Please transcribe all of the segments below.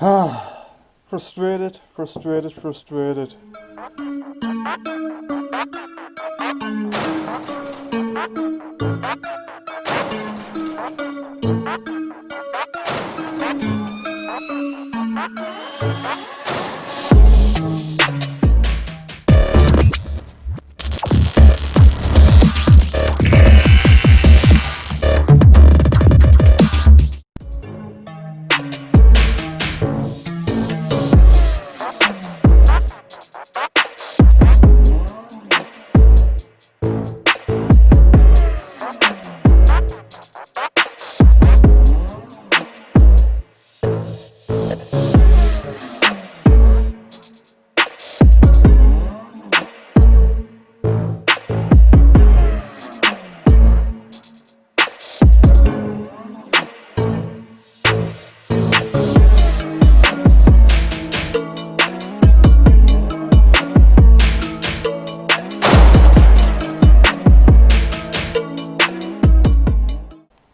Ah, frustrated, frustrated, frustrated.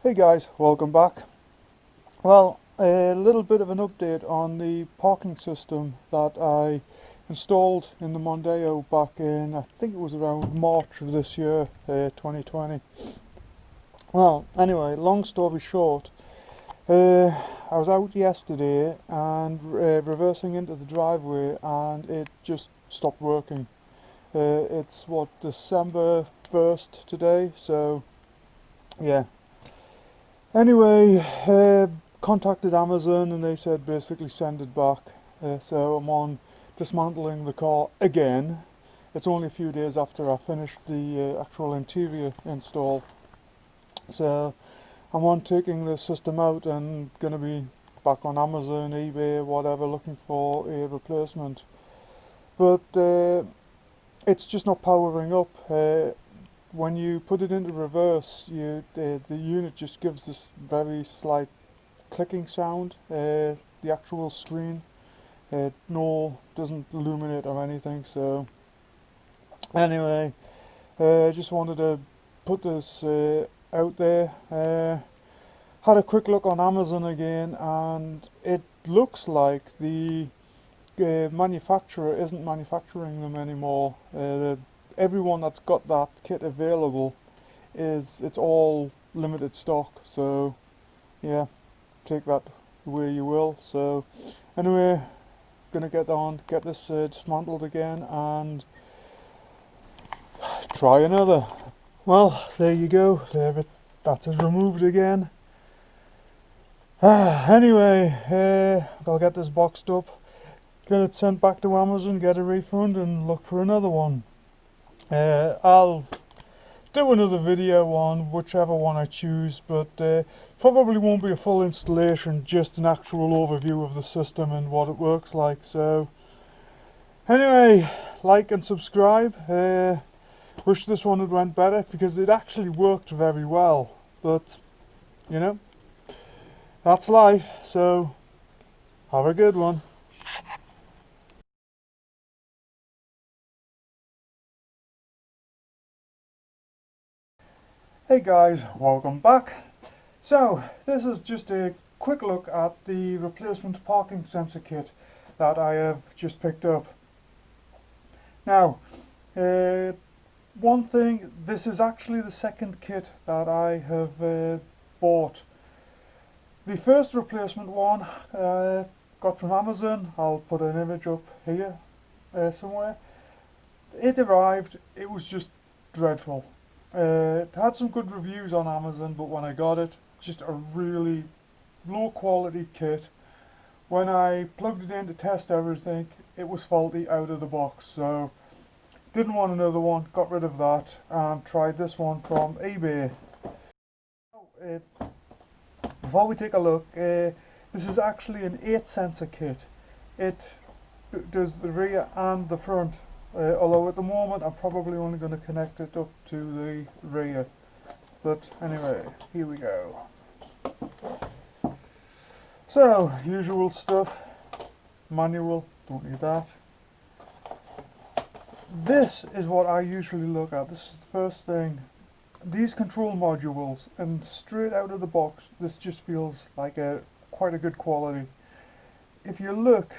Hey guys, welcome back. Well, a little bit of an update on the parking system that I installed in the Mondeo back in, I think it was around March of this year, 2020. Well, anyway, long story short, I was out yesterday and reversing into the driveway and it just stopped working. It's what, December 1st today, so yeah. Anyway, contacted Amazon and they said basically send it back. So I'm on dismantling the car again. It's only a few days after I finished the actual interior install. So I'm on taking the system out and going to be back on Amazon, eBay, whatever, looking for a replacement. But it's just not powering up. When you put it into reverse, the unit just gives this very slight clicking sound. The actual screen doesn't illuminate or anything. So anyway, I just wanted to put this out there. Had a quick look on Amazon again, and it looks like the manufacturer isn't manufacturing them anymore. Everyone that's got that kit available it's all limited stock, so yeah, take that the way you will. So anyway, gonna get this dismantled again and try another. Well, there you go, that's it removed again. Anyway, I'll get this boxed up, get it sent back to Amazon, get a refund and look for another one. I'll do another video on whichever one I choose, but probably won't be a full installation, just an actual overview of the system and what it works like. So anyway, like and subscribe. Wish this one had went better because it actually worked very well, but you know, that's life. So have a good one. Hey guys, welcome back. So this is just a quick look at the replacement parking sensor kit that I have just picked up. Now, one thing, this is actually the second kit that I have bought. The first replacement one got from Amazon. I'll put an image up here somewhere. It arrived, it was just dreadful. It had some good reviews on Amazon, but when I got it, just a really low quality kit. When I plugged it in to test everything, it was faulty out of the box, so didn't want another one, got rid of that and tried this one from eBay. Before we take a look, this is actually an 8 sensor kit. It does the rear and the front. Although at the moment I'm probably only going to connect it up to the rear. But anyway, here we go. So, usual stuff. Manual, don't need that. This is what I usually look at. This is the first thing. These control modules, and straight out of the box, this just feels like quite a good quality. if you look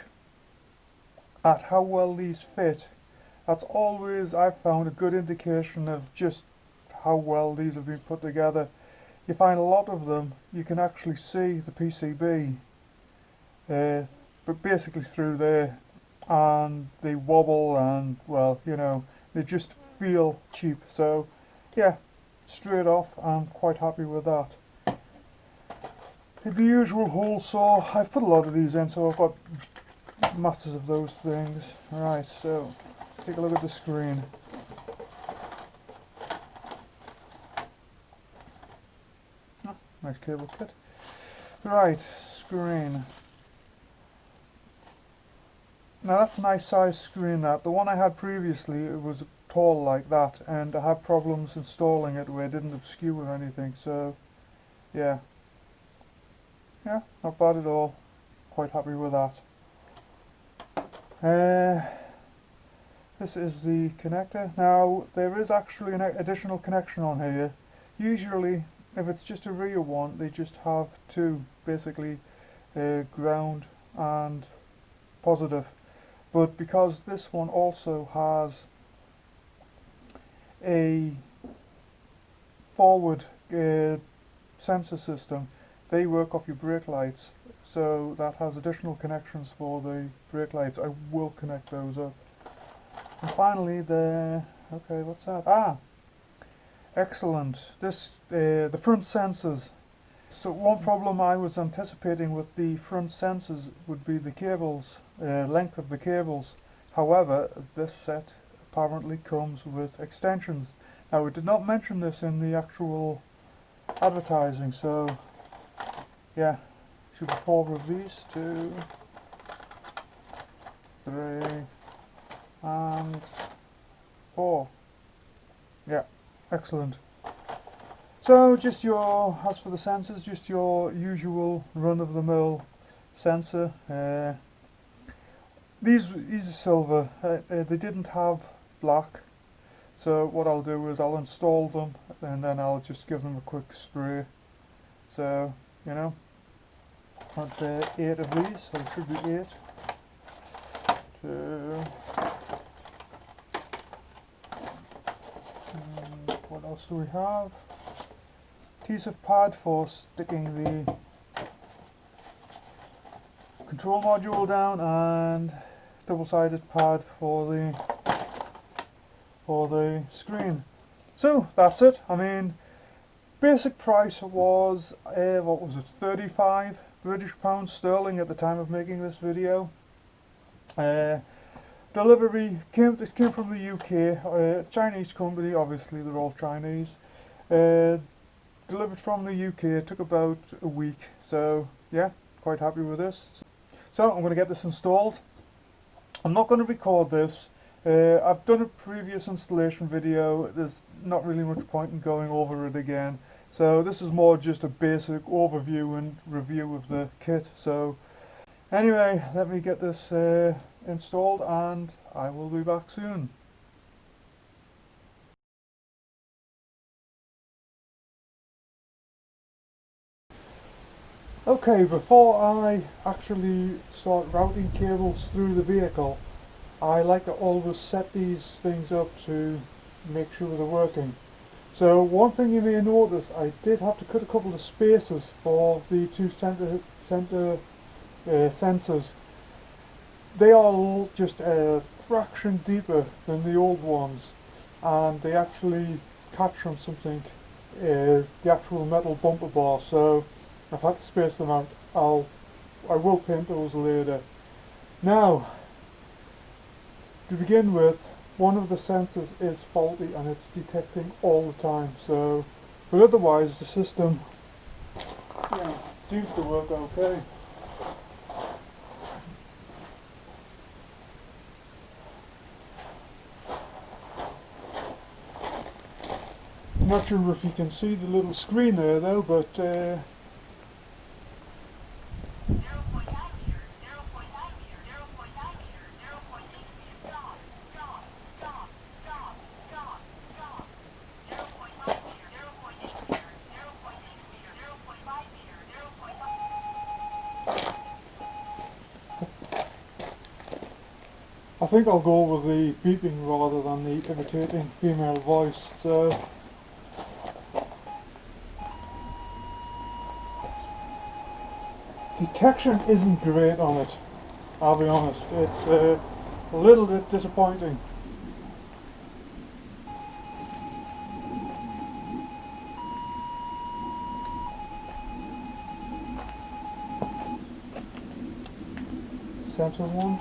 at how well these fit, that's always, I've found, a good indication of just how well these have been put together. You find a lot of them, you can actually see the PCB, but basically through there, and they wobble, and well, you know, they just feel cheap. So yeah, straight off, I'm quite happy with that. The usual hole saw, I've put a lot of these in, so I've got masses of those things. Right, so take a look at the screen. Oh, nice cable kit. Right, screen. Now that's a nice size screen. That the one I had previously, it was tall like that, and I had problems installing it where it didn't obscure or anything. So yeah, not bad at all. Quite happy with that. This is the connector. Now there is actually an additional connection on here. Usually if it's just a rear one, they just have two, basically ground and positive. But because this one also has a forward sensor system, they work off your brake lights, so that has additional connections for the brake lights. I will connect those up. And finally okay, what's that? Excellent. This, the front sensors. So one problem I was anticipating with the front sensors would be the cables, length of the cables. However, this set apparently comes with extensions. Now we did not mention this in the actual advertising, so yeah, should be 4 of these, 2, 3, and 4. Yeah, excellent. So just as for the sensors, just your usual run-of-the-mill sensor. These are silver. They didn't have black, so what I'll do is I'll install them and then I'll just give them a quick spray. So, you know, got 8 of these, so it should be 8. 2. What else do we have? Adhesive pad for sticking the control module down, and double-sided pad for the screen. So that's it. I mean, basic price was what was it, 35 British pounds sterling at the time of making this video. Delivery came from the UK, Chinese company, obviously they're all Chinese. Delivered from the UK, it took about a week, so yeah, quite happy with this. So I'm going to get this installed. I'm not going to record this. I've done a previous installation video. There's not really much point in going over it again. So this is more just a basic overview and review of the kit. So anyway, let me get this installed and I will be back soon. Okay, before I actually start routing cables through the vehicle, I like to always set these things up to make sure they're working. So one thing you may notice, I did have to cut a couple of spaces for the two center sensors. They are just a fraction deeper than the old ones, and they actually catch on something, the actual metal bumper bar. So I've had to space them out. I will paint those later. Now, to begin with, one of the sensors is faulty and it's detecting all the time. So, but otherwise the system seems to work okay. I'm not sure if you can see the little screen there though, but I think I'll go with the beeping rather than the irritating female voice. So detection isn't great on it, I'll be honest. It's a little bit disappointing. Center one.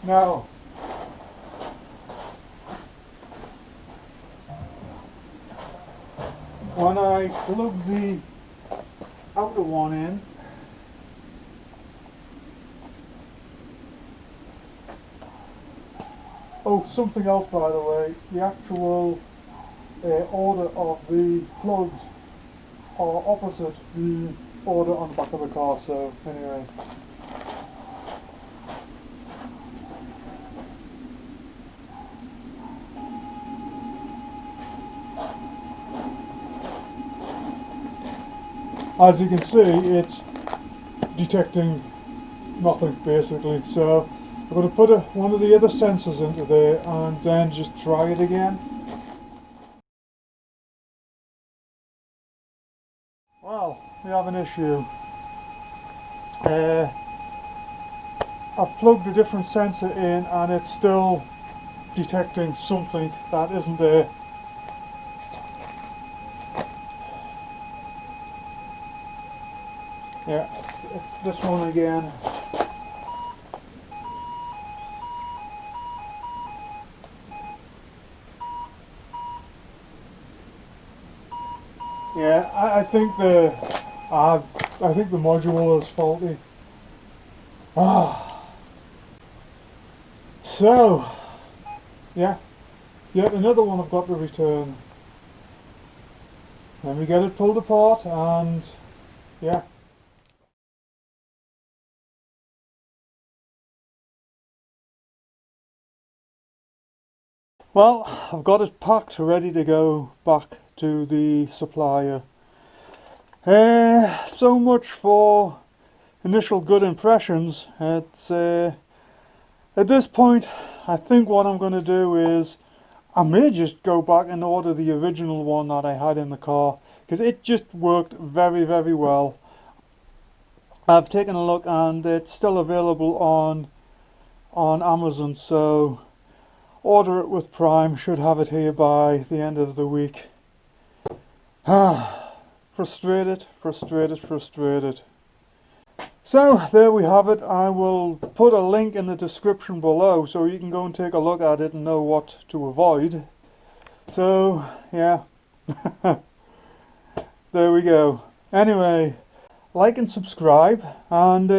Now, when I plug the outer one in, oh, something else by the way, the actual order of the plugs are opposite the order on the back of the car, so anyway. As you can see, it's detecting nothing basically, so I'm going to put one of the other sensors into there and then just try it again. Well, we have an issue. I've plugged a different sensor in and it's still detecting something that isn't there. Yeah, it's this one again. Yeah, I think the module is faulty. So yeah, yet another one I've got to return. Then we get it pulled apart and yeah. Well, I've got it packed, ready to go back to the supplier. So much for initial good impressions. It's at this point, I think what I'm going to do is I may just go back and order the original one that I had in the car, because it just worked very, very well. I've taken a look and it's still available on Amazon, so order it with Prime, should have it here by the end of the week. Frustrated. So there we have it. I will put a link in the description below so you can go and take a look at it and know what to avoid. So yeah, there we go. Anyway, like and subscribe and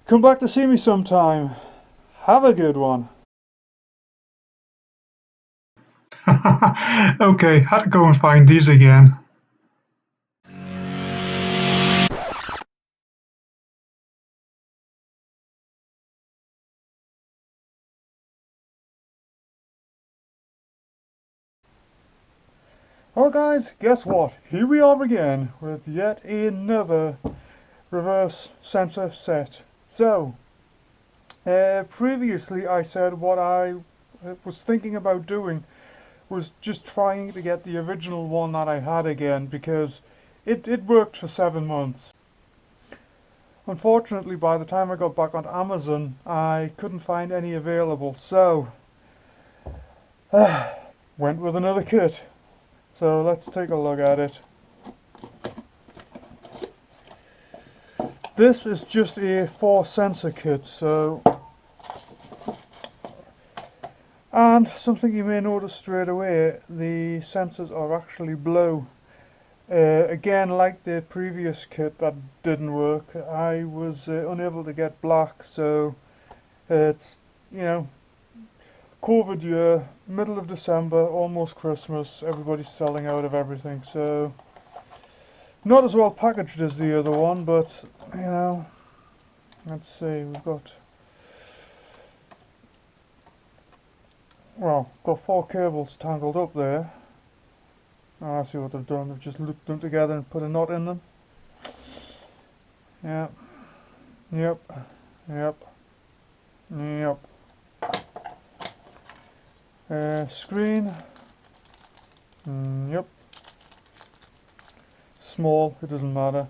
come back to see me sometime. Have a good one. Okay, had to go and find these again. Well guys, guess what? Here we are again with yet another reverse sensor set. So, previously I said what I was thinking about doing was just trying to get the original one that I had again, because it worked for 7 months. Unfortunately, by the time I got back on Amazon, I couldn't find any available, so went with another kit. So let's take a look at it. This is just a 4 sensor kit, so, and something you may notice straight away, the sensors are actually blue. Again, like the previous kit that didn't work, I was unable to get black, so it's, you know, COVID year, middle of December, almost Christmas, everybody's selling out of everything, so not as well packaged as the other one, but you know, let's see, we've got well, got 4 cables tangled up there. I see what they've done. They've just looped them together and put a knot in them. Yep, yep, yep, yep. Screen. Yep. Small, it doesn't matter.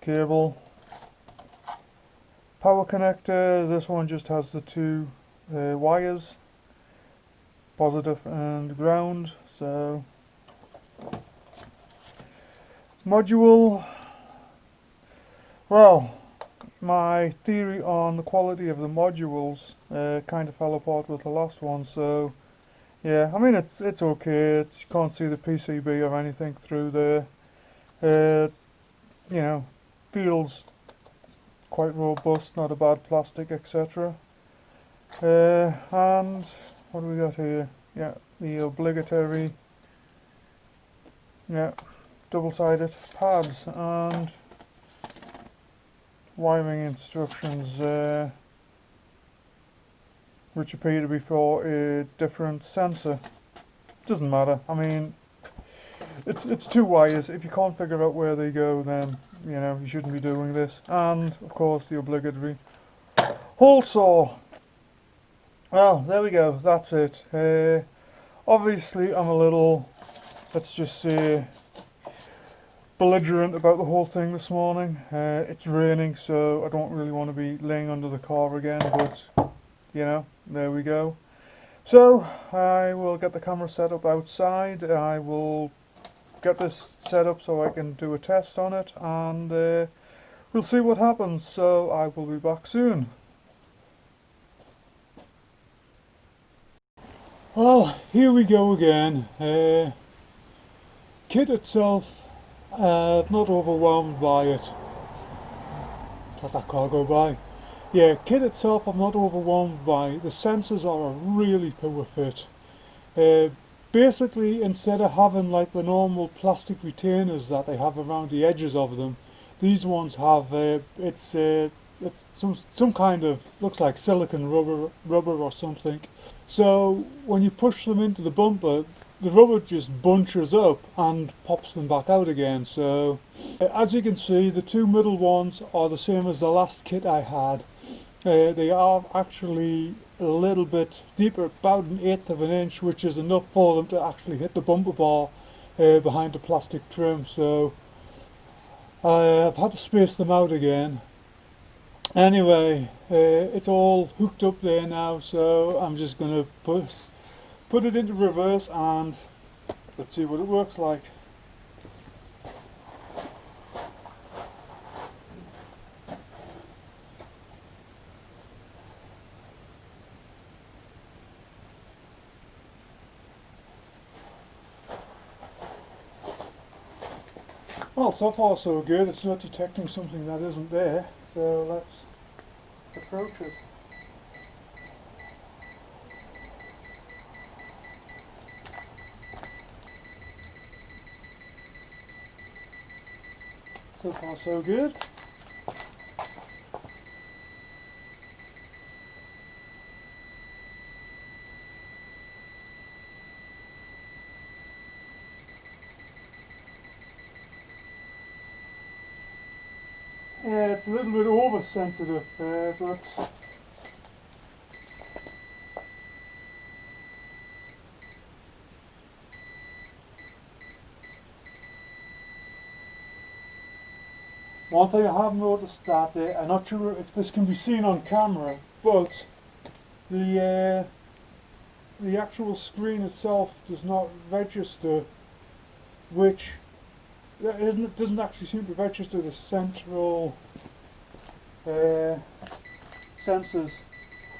Cable. Power connector. This one just has the 2 wires, positive and ground. So module. Well, my theory on the quality of the modules kind of fell apart with the last one. So yeah, I mean it's okay. You can't see the PCB or anything through there. You know, feels quite robust, not a bad plastic, etc. And what do we got here? Yeah, the obligatory, yeah, double-sided pads and wiring instructions, which appear to be for a different sensor. Doesn't matter. I mean, it's 2 wires. If you can't figure out where they go, then you know you shouldn't be doing this. And of course the obligatory hole saw. Well, there we go. That's it. Obviously, I'm a little, let's just say, belligerent about the whole thing this morning. It's raining, so I don't really want to be laying under the car again. But you know, there we go. So I will get the camera set up outside. I will get this set up so I can do a test on it, and we'll see what happens. So I will be back soon. Well, here we go again. Kit itself, not overwhelmed by it. Let that car go by. Yeah, kit itself I'm not overwhelmed by. The sensors are a really poor fit. Basically, instead of having like the normal plastic retainers that they have around the edges of them, these ones have it's some kind of, looks like silicon rubber or something. So when you push them into the bumper, the rubber just bunches up and pops them back out again. So as you can see, the 2 middle ones are the same as the last kit I had. They are actually a little bit deeper, about 1/8 of an inch, which is enough for them to actually hit the bumper bar behind the plastic trim. So I've had to space them out again. Anyway, it's all hooked up there now, so I'm just going to put it into reverse and let's see what it works like. Well, so far so good. It's not detecting something that isn't there, so let's approach it. So far so good. Yeah, it's a little bit oversensitive, but one thing I have noticed that I'm not sure if this can be seen on camera, but the actual screen itself does not register which doesn't actually seem to register the central sensors.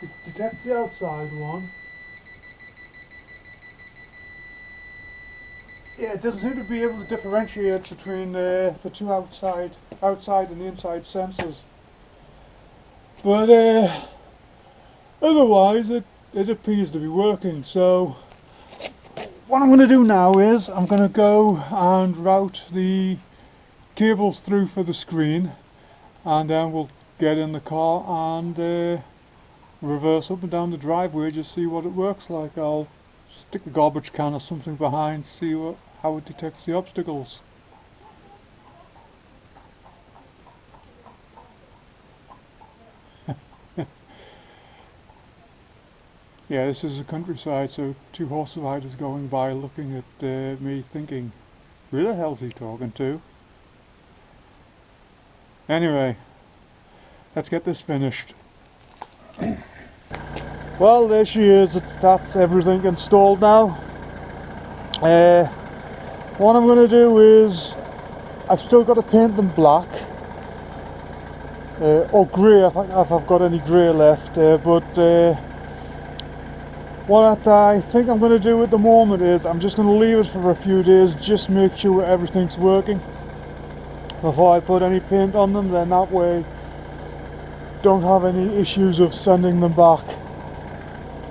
It detects the outside one. Yeah, it doesn't seem to be able to differentiate between the 2 outside and the inside sensors. But otherwise it appears to be working. So what I'm going to do now is I'm going to go and route the cables through for the screen, and then we'll get in the car and reverse up and down the driveway, just see what it works like. I'll stick a garbage can or something behind, see how it detects the obstacles. Yeah, this is the countryside, so two horse riders going by looking at me thinking, who the hell's he talking to? Anyway, let's get this finished. Well, there she is. That's everything installed now. What I'm going to do is, I've still got to paint them black. Or grey if I've got any grey left. What I think I'm going to do at the moment is I'm just going to leave it for a few days, just make sure everything's working before I put any paint on them, then that way don't have any issues of sending them back.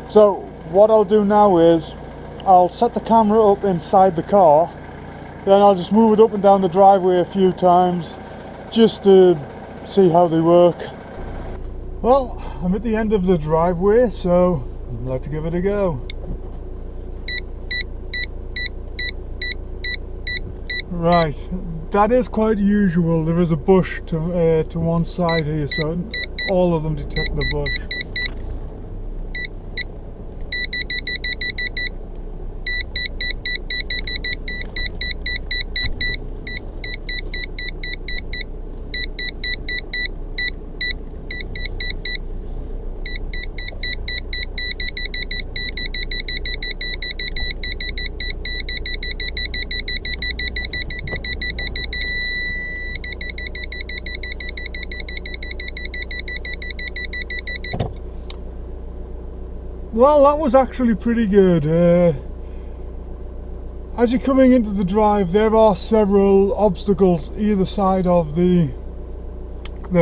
So what I'll do now is I'll set the camera up inside the car, then I'll just move it up and down the driveway a few times just to see how they work. Well, I'm at the end of the driveway, so let's give it a go. Right, that is quite usual. There is a bush to one side here, so all of them detect the bush. Well, that was actually pretty good. As you're coming into the drive, there are several obstacles either side of the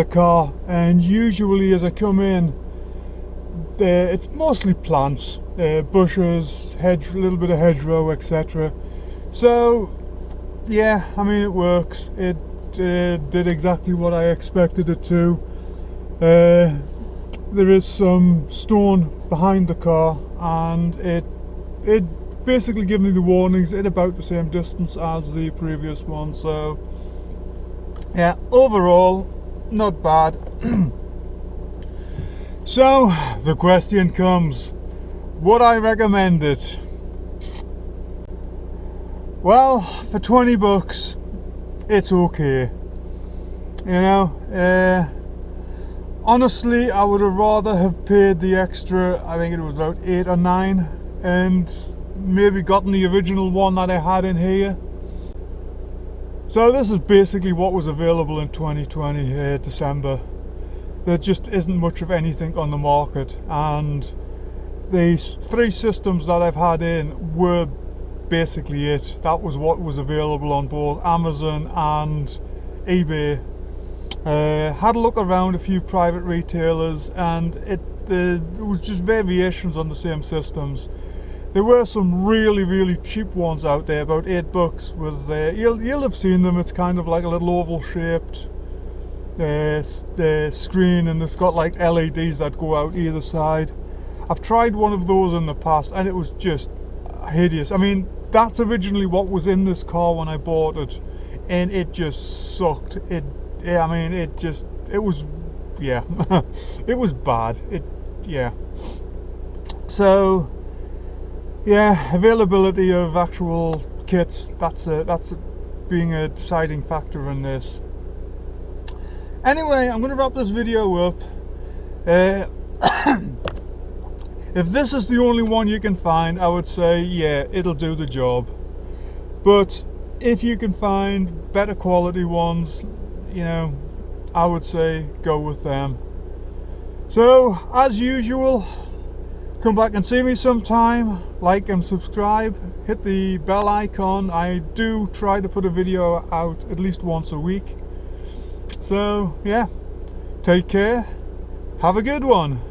car, and usually as I come in, it's mostly plants, bushes, a little bit of hedgerow, etc. So yeah, I mean, it works. It did exactly what I expected it to. There is some stone behind the car, and it basically gives me the warnings at about the same distance as the previous one. So yeah, overall not bad. So the question comes, would I recommend it? Well, for 20 bucks it's okay, you know. Honestly, I would have rather have paid the extra, I think it was about 8 or 9, and maybe gotten the original one that I had in here. So this is basically what was available in 2020 December. There just isn't much of anything on the market, and these 3 systems that I've had in were basically it. That was what was available on both Amazon and eBay. Had a look around a few private retailers, and it was just variations on the same systems. There were some really cheap ones out there, about 8 bucks. With you'll have seen them. It's kind of like a little oval shaped screen, and it's got like LEDs that go out either side. I've tried one of those in the past, and it was just hideous. I mean, that's originally what was in this car when I bought it, and it just sucked. It was, yeah, it was bad. Yeah. So, yeah, availability of actual kits, that's being a deciding factor in this. Anyway, I'm going to wrap this video up. If this is the only one you can find, I would say, yeah, it'll do the job. But if you can find better quality ones, you know, I would say go with them. So, as usual, come back and see me sometime. Like and subscribe. Hit the bell icon. I do try to put a video out at least once a week. So, yeah, take care. Have a good one.